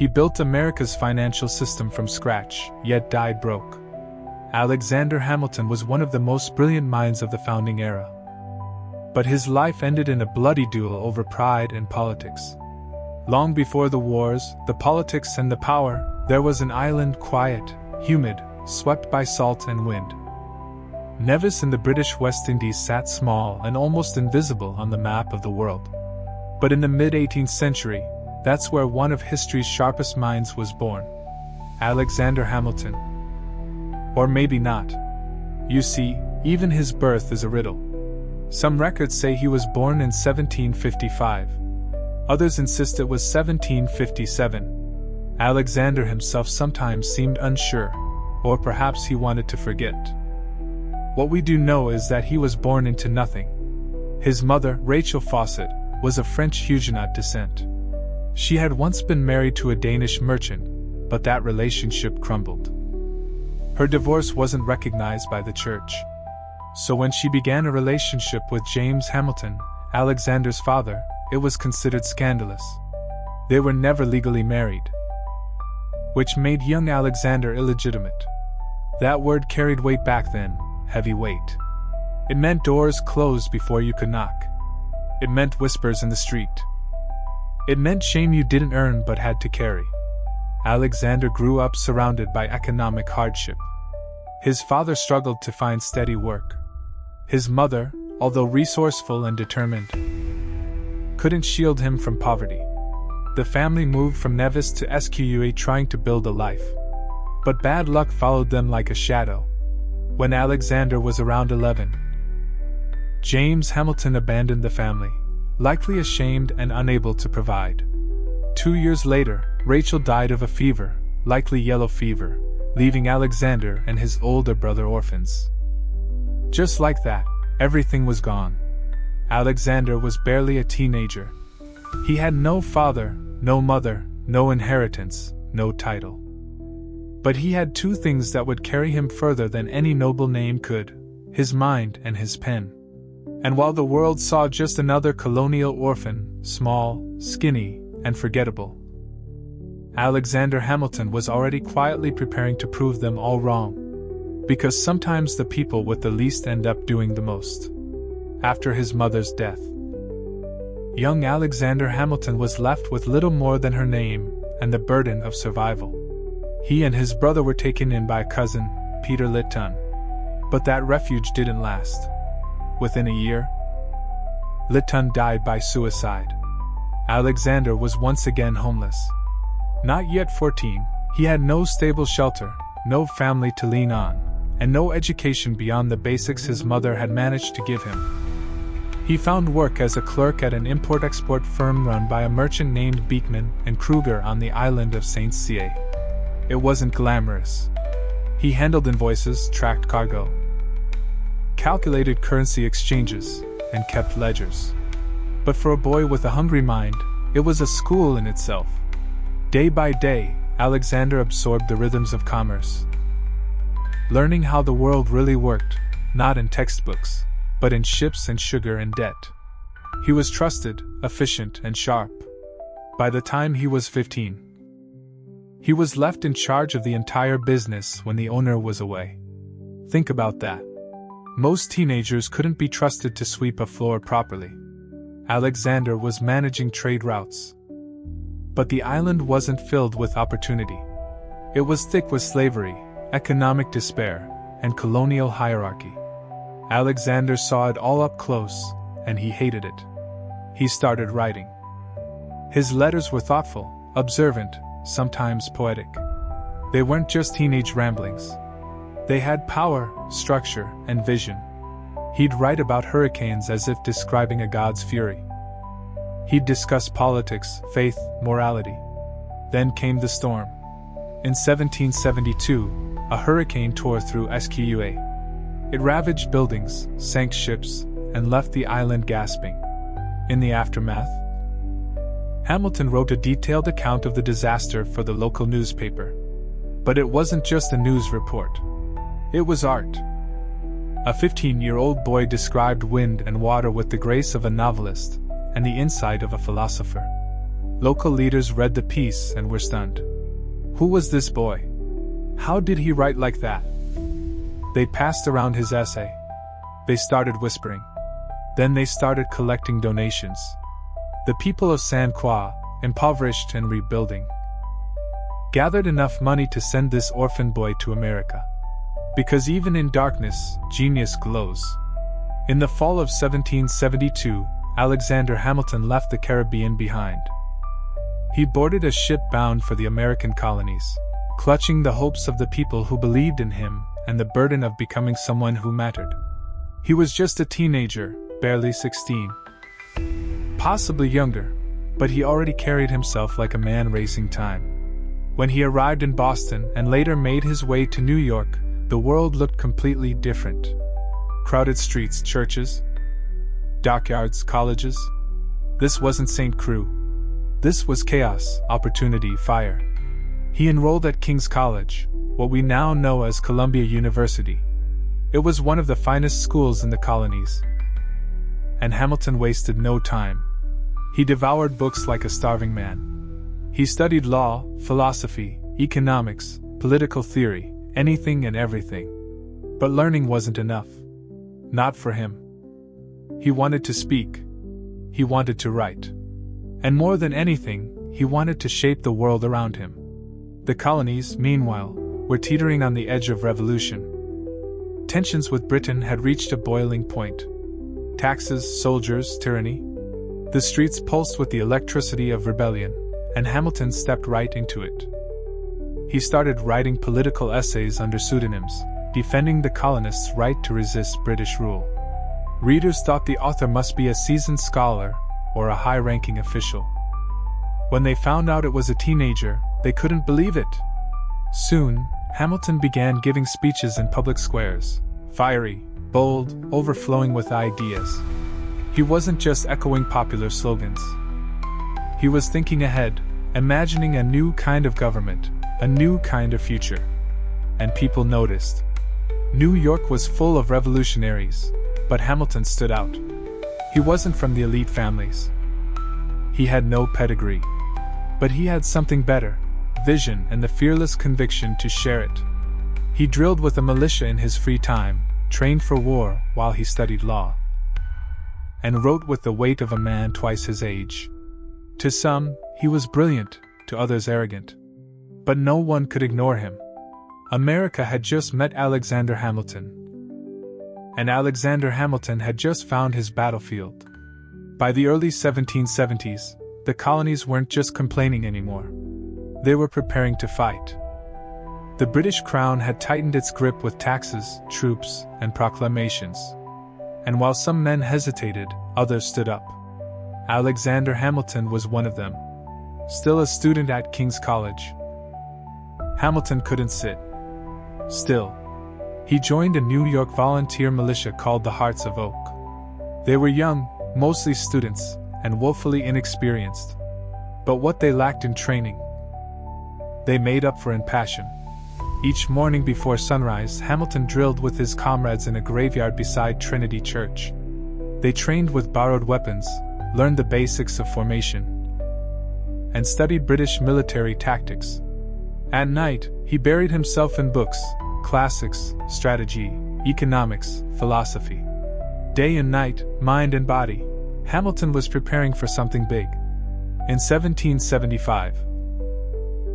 He built America's financial system from scratch, yet died broke. Alexander Hamilton was one of the most brilliant minds of the founding era. But his life ended in a bloody duel over pride and politics. Long before the wars, the politics and the power, there was an island quiet, humid, swept by salt and wind. Nevis in the British West Indies sat small and almost invisible on the map of the world. But in the mid-18th century, that's where one of history's sharpest minds was born. Alexander Hamilton. Or maybe not. You see, even his birth is a riddle. Some records say he was born in 1755. Others insist it was 1757. Alexander himself sometimes seemed unsure, or perhaps he wanted to forget. What we do know is that he was born into nothing. His mother, Rachel Fawcett, was of French Huguenot descent. She had once been married to a Danish merchant, but that relationship crumbled. Her divorce wasn't recognized by the church. So when she began a relationship with James Hamilton, Alexander's father, it was considered scandalous. They were never legally married, which made young Alexander illegitimate. That word carried weight back then, heavy weight. It meant doors closed before you could knock. It meant whispers in the street. It meant shame you didn't earn but had to carry. Alexander grew up surrounded by economic hardship. His father struggled to find steady work. His mother, although resourceful and determined, couldn't shield him from poverty. The family moved from Nevis to Sqa trying to build a life. But bad luck followed them like a shadow. When Alexander was around 11, James Hamilton abandoned the family, likely ashamed and unable to provide. 2 years later, Rachel died of a fever, likely yellow fever, leaving Alexander and his older brother orphans. Just like that, everything was gone. Alexander was barely a teenager. He had no father, no mother, no inheritance, no title. But he had two things that would carry him further than any noble name could: his mind and his pen. And while the world saw just another colonial orphan, small, skinny, and forgettable, Alexander Hamilton was already quietly preparing to prove them all wrong. Because sometimes the people with the least end up doing the most. After his mother's death, young Alexander Hamilton was left with little more than her name and the burden of survival. He and his brother were taken in by a cousin, Peter Lytton. But that refuge didn't last. Within a year, Lytton died by suicide. Alexander was once again homeless. Not yet 14, he had no stable shelter, no family to lean on, and no education beyond the basics his mother had managed to give him. He found work as a clerk at an import-export firm run by a merchant named Beekman and Kruger on the island of St. Ca. It wasn't glamorous. He handled invoices, tracked cargo, calculated currency exchanges, and kept ledgers. But for a boy with a hungry mind, it was a school in itself. Day by day, Alexander absorbed the rhythms of commerce, learning how the world really worked, not in textbooks, but in ships and sugar and debt. He was trusted, efficient, and sharp. By the time he was 15, he was left in charge of the entire business when the owner was away. Think about that. Most teenagers couldn't be trusted to sweep a floor properly. Alexander was managing trade routes. But the island wasn't filled with opportunity. It was thick with slavery, economic despair, and colonial hierarchy. Alexander saw it all up close, and he hated it. He started writing. His letters were thoughtful, observant, sometimes poetic. They weren't just teenage ramblings. They had power, structure, and vision. He'd write about hurricanes as if describing a god's fury. He'd discuss politics, faith, morality. Then came the storm. In 1772, a hurricane tore through Sqa. It ravaged buildings, sank ships, and left the island gasping. In the aftermath, Hamilton wrote a detailed account of the disaster for the local newspaper. But it wasn't just a news report. It was art. A 15-year-old boy described wind and water with the grace of a novelist and the insight of a philosopher. Local leaders read the piece and were stunned. Who was this boy? How did he write like that? They passed around his essay. They started whispering. Then they started collecting donations. The people of San Croix, impoverished and rebuilding, gathered enough money to send this orphan boy to America. Because even in darkness, genius glows. In the fall of 1772, Alexander Hamilton left the Caribbean behind. He boarded a ship bound for the American colonies, clutching the hopes of the people who believed in him and the burden of becoming someone who mattered. He was just a teenager, barely 16. Possibly younger, but he already carried himself like a man racing time. When he arrived in Boston and later made his way to New York, the world looked completely different. Crowded streets, churches, dockyards, colleges. This wasn't St. Croix. This was chaos, opportunity, fire. He enrolled at King's College, what we now know as Columbia University. It was one of the finest schools in the colonies. And Hamilton wasted no time. He devoured books like a starving man. He studied law, philosophy, economics, political theory, anything and everything. But learning wasn't enough. Not for him. He wanted to speak. He wanted to write. And more than anything, he wanted to shape the world around him. The colonies, meanwhile, were teetering on the edge of revolution. Tensions with Britain had reached a boiling point. Taxes, soldiers, tyranny. The streets pulsed with the electricity of rebellion, and Hamilton stepped right into it. He started writing political essays under pseudonyms, defending the colonists' right to resist British rule. Readers thought the author must be a seasoned scholar or a high-ranking official. When they found out it was a teenager, they couldn't believe it. Soon, Hamilton began giving speeches in public squares, fiery, bold, overflowing with ideas. He wasn't just echoing popular slogans. He was thinking ahead, imagining a new kind of government, a new kind of future. And people noticed. New York was full of revolutionaries, but Hamilton stood out. He wasn't from the elite families. He had no pedigree. But he had something better, vision and the fearless conviction to share it. He drilled with a militia in his free time, trained for war while he studied law, and wrote with the weight of a man twice his age. To some, he was brilliant, to others arrogant. But no one could ignore him. America had just met Alexander Hamilton. And Alexander Hamilton had just found his battlefield. By the early 1770s, the colonies weren't just complaining anymore. They were preparing to fight. The British Crown had tightened its grip with taxes, troops, and proclamations. And while some men hesitated, others stood up. Alexander Hamilton was one of them. Still a student at King's College, Hamilton couldn't sit still. He joined a New York volunteer militia called the Hearts of Oak. They were young, mostly students, and woefully inexperienced. But what they lacked in training, they made up for in passion. Each morning before sunrise, Hamilton drilled with his comrades in a graveyard beside Trinity Church. They trained with borrowed weapons, learned the basics of formation, and studied British military tactics. At night, he buried himself in books, classics, strategy, economics, philosophy. Day and night, mind and body, Hamilton was preparing for something big. In 1775,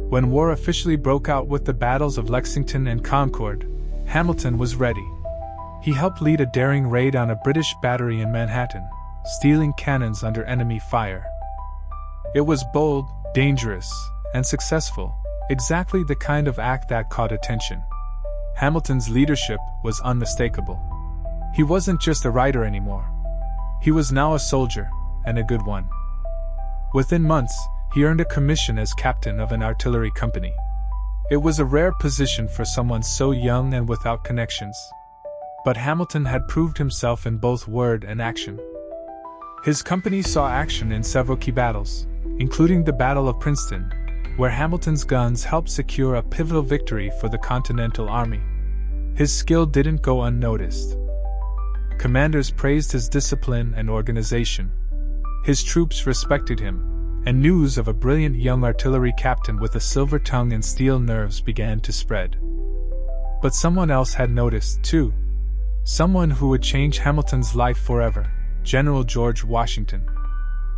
when war officially broke out with the battles of Lexington and Concord, Hamilton was ready. He helped lead a daring raid on a British battery in Manhattan, stealing cannons under enemy fire. It was bold, dangerous, and successful, exactly the kind of act that caught attention. Hamilton's leadership was unmistakable. He wasn't just a writer anymore. He was now a soldier, and a good one. Within months, he earned a commission as captain of an artillery company. It was a rare position for someone so young and without connections. But Hamilton had proved himself in both word and action. His company saw action in several key battles, including the Battle of Princeton, where Hamilton's guns helped secure a pivotal victory for the Continental Army. His skill didn't go unnoticed. Commanders praised his discipline and organization. His troops respected him, and news of a brilliant young artillery captain with a silver tongue and steel nerves began to spread. But someone else had noticed, too. Someone who would change Hamilton's life forever: General George Washington.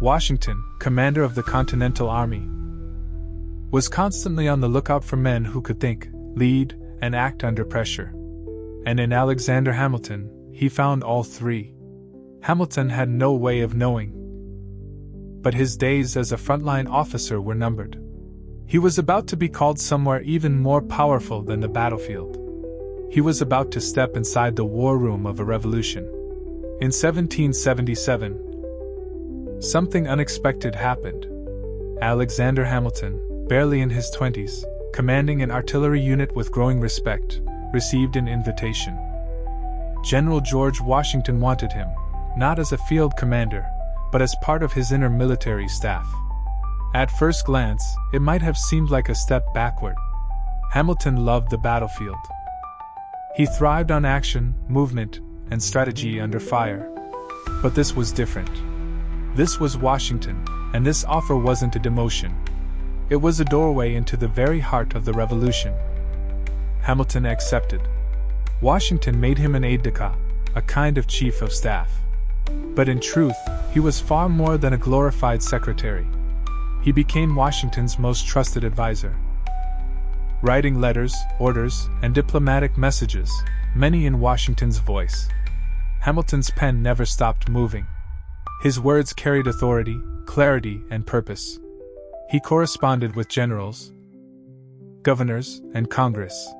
Washington, commander of the Continental Army, was constantly on the lookout for men who could think, lead, and act under pressure. And in Alexander Hamilton, he found all three. Hamilton had no way of knowing, but his days as a frontline officer were numbered. He was about to be called somewhere even more powerful than the battlefield. He was about to step inside the war room of a revolution. In 1777, something unexpected happened. Alexander Hamilton, barely in his 20s, commanding an artillery unit with growing respect, received an invitation. General George Washington wanted him, not as a field commander, but as part of his inner military staff. At first glance, it might have seemed like a step backward. Hamilton loved the battlefield. He thrived on action, movement, and strategy under fire. But this was different. This was Washington, and this offer wasn't a demotion. It was a doorway into the very heart of the revolution. Hamilton accepted. Washington made him an aide-de-camp, a kind of chief of staff. But in truth, he was far more than a glorified secretary. He became Washington's most trusted advisor. Writing letters, orders, and diplomatic messages, many in Washington's voice, Hamilton's pen never stopped moving. His words carried authority, clarity, and purpose. He corresponded with generals, governors, and Congress.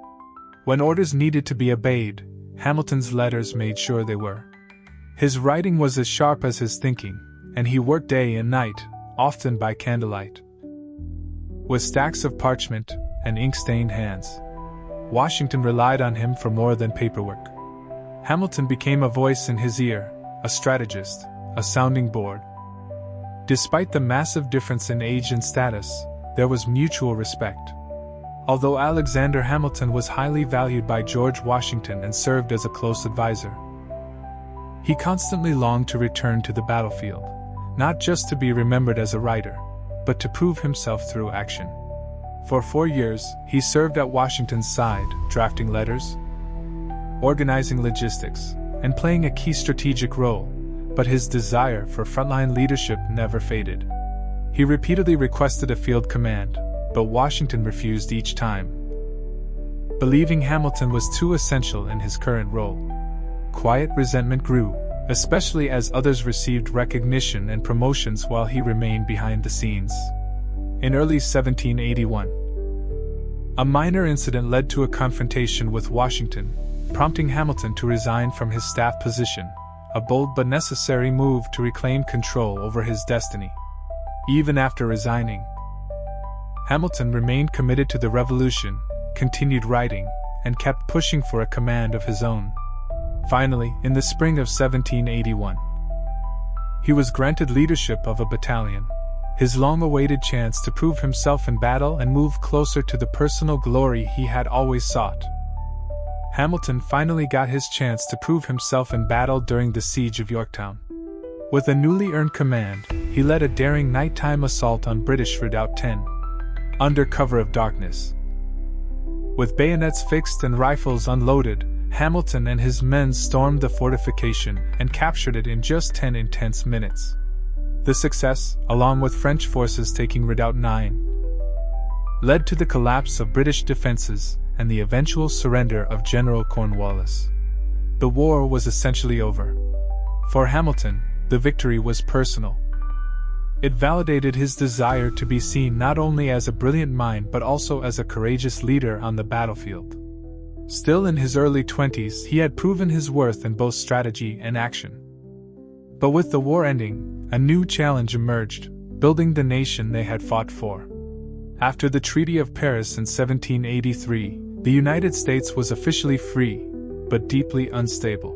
When orders needed to be obeyed, Hamilton's letters made sure they were. His writing was as sharp as his thinking, and he worked day and night, often by candlelight. With stacks of parchment and ink-stained hands, Washington relied on him for more than paperwork. Hamilton became a voice in his ear, a strategist, a sounding board. Despite the massive difference in age and status, there was mutual respect. Although Alexander Hamilton was highly valued by George Washington and served as a close advisor, he constantly longed to return to the battlefield, not just to be remembered as a writer, but to prove himself through action. For 4 years, he served at Washington's side, drafting letters, organizing logistics, and playing a key strategic role, but his desire for frontline leadership never faded. He repeatedly requested a field command, but Washington refused each time, believing Hamilton was too essential in his current role. Quiet resentment grew, especially as others received recognition and promotions while he remained behind the scenes. In early 1781, a minor incident led to a confrontation with Washington, prompting Hamilton to resign from his staff position, a bold but necessary move to reclaim control over his destiny. Even after resigning, Hamilton remained committed to the revolution, continued writing, and kept pushing for a command of his own. Finally, in the spring of 1781, he was granted leadership of a battalion, his long-awaited chance to prove himself in battle and move closer to the personal glory he had always sought. Hamilton finally got his chance to prove himself in battle during the siege of Yorktown. With a newly earned command, he led a daring nighttime assault on British Redoubt 10, under cover of darkness. With bayonets fixed and rifles unloaded, Hamilton and his men stormed the fortification and captured it in just 10 intense minutes. The success, along with French forces taking Redoubt 9, led to the collapse of British defenses and the eventual surrender of General Cornwallis. The war was essentially over. For Hamilton, the victory was personal. It validated his desire to be seen not only as a brilliant mind but also as a courageous leader on the battlefield. Still in his early 20s, he had proven his worth in both strategy and action. But with the war ending, a new challenge emerged, building the nation they had fought for. After the Treaty of Paris in 1783, the United States was officially free, but deeply unstable.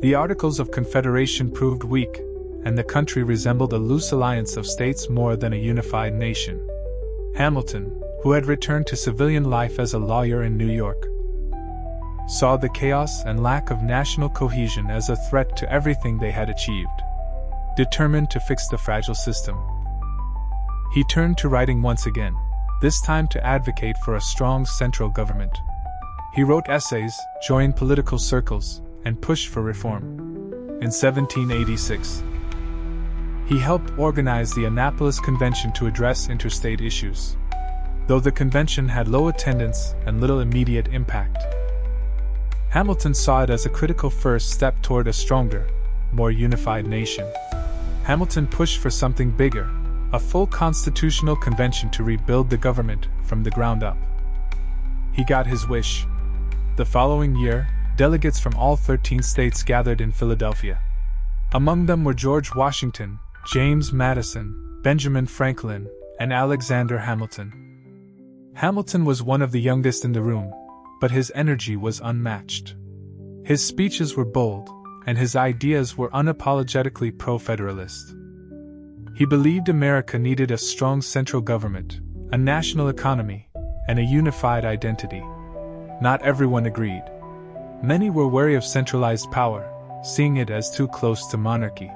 The Articles of Confederation proved weak, and the country resembled a loose alliance of states more than a unified nation. Hamilton, who had returned to civilian life as a lawyer in New York, saw the chaos and lack of national cohesion as a threat to everything they had achieved. Determined to fix the fragile system, He turned to writing once again, this time to advocate for a strong central government. He wrote essays, joined political circles, and pushed for reform. In 1786, he helped organize the Annapolis Convention to address interstate issues. Though the convention had low attendance and little immediate impact, Hamilton saw it as a critical first step toward a stronger, more unified nation. Hamilton pushed for something bigger, a full constitutional convention to rebuild the government from the ground up. He got his wish. The following year, delegates from all 13 states gathered in Philadelphia. Among them were George Washington, James Madison, Benjamin Franklin, and Alexander Hamilton. Hamilton was one of the youngest in the room, but his energy was unmatched. His speeches were bold, and his ideas were unapologetically pro-federalist. He believed America needed a strong central government, a national economy, and a unified identity. Not everyone agreed. Many were wary of centralized power, seeing it as too close to monarchy.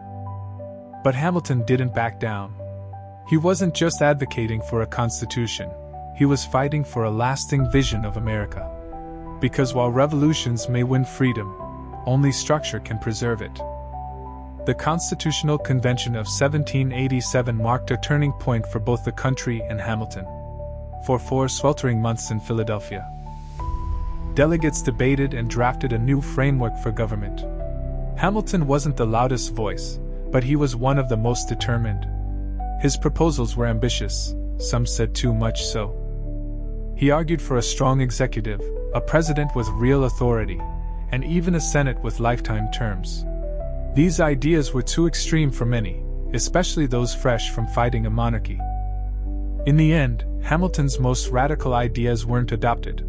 But Hamilton didn't back down. He wasn't just advocating for a constitution, he was fighting for a lasting vision of America. Because while revolutions may win freedom, only structure can preserve it. The Constitutional Convention of 1787 marked a turning point for both the country and Hamilton. For 4 sweltering months in Philadelphia, delegates debated and drafted a new framework for government. Hamilton wasn't the loudest voice, but he was one of the most determined. His proposals were ambitious, some said too much so. He argued for a strong executive, a president with real authority, and even a Senate with lifetime terms. These ideas were too extreme for many, especially those fresh from fighting a monarchy. In the end, Hamilton's most radical ideas weren't adopted.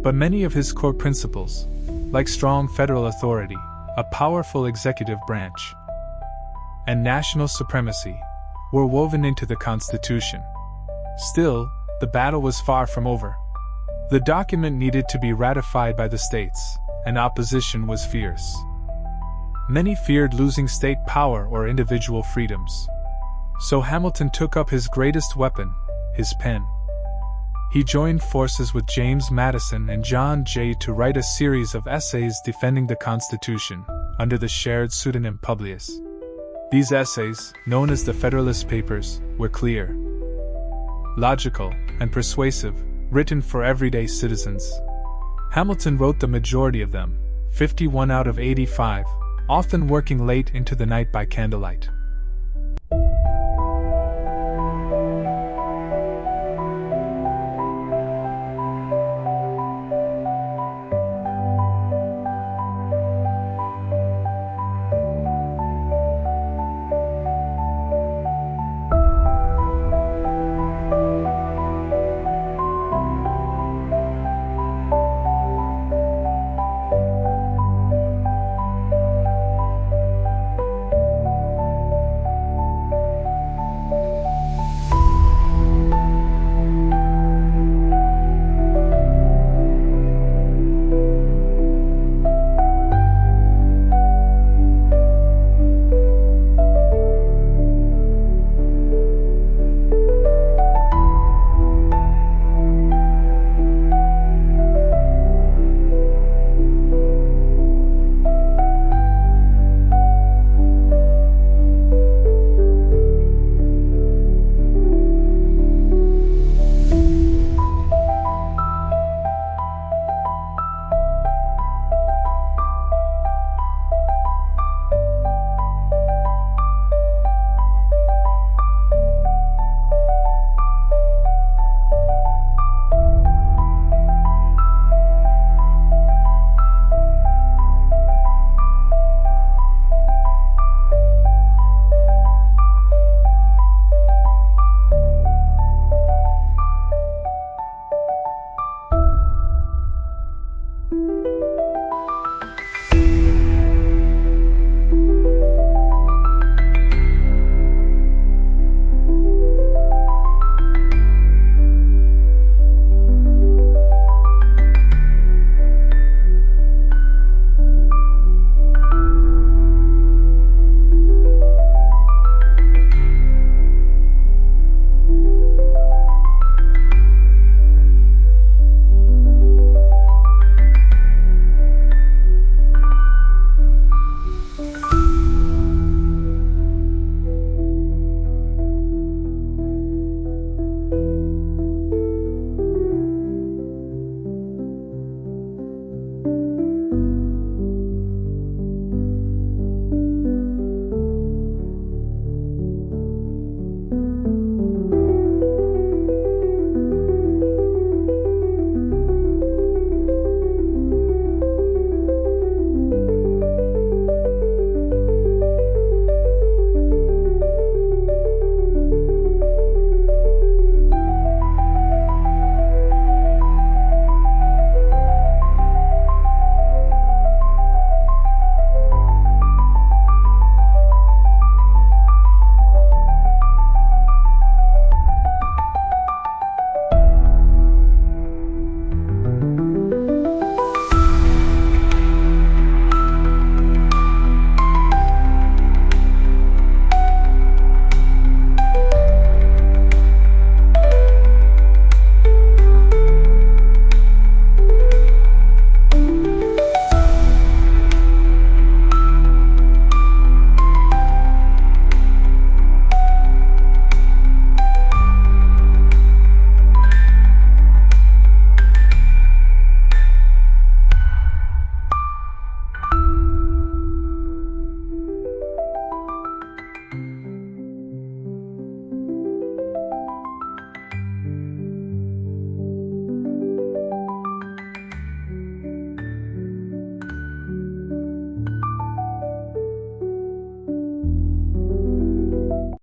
But many of his core principles, like strong federal authority, a powerful executive branch, and national supremacy, were woven into the Constitution. Still, the battle was far from over. The document needed to be ratified by the states, and opposition was fierce. Many feared losing state power or individual freedoms. So Hamilton took up his greatest weapon, his pen. He joined forces with James Madison and John Jay to write a series of essays defending the Constitution, under the shared pseudonym Publius. These essays, known as the Federalist Papers, were clear, logical, and persuasive, written for everyday citizens. Hamilton wrote the majority of them, 51 out of 85, often working late into the night by candlelight.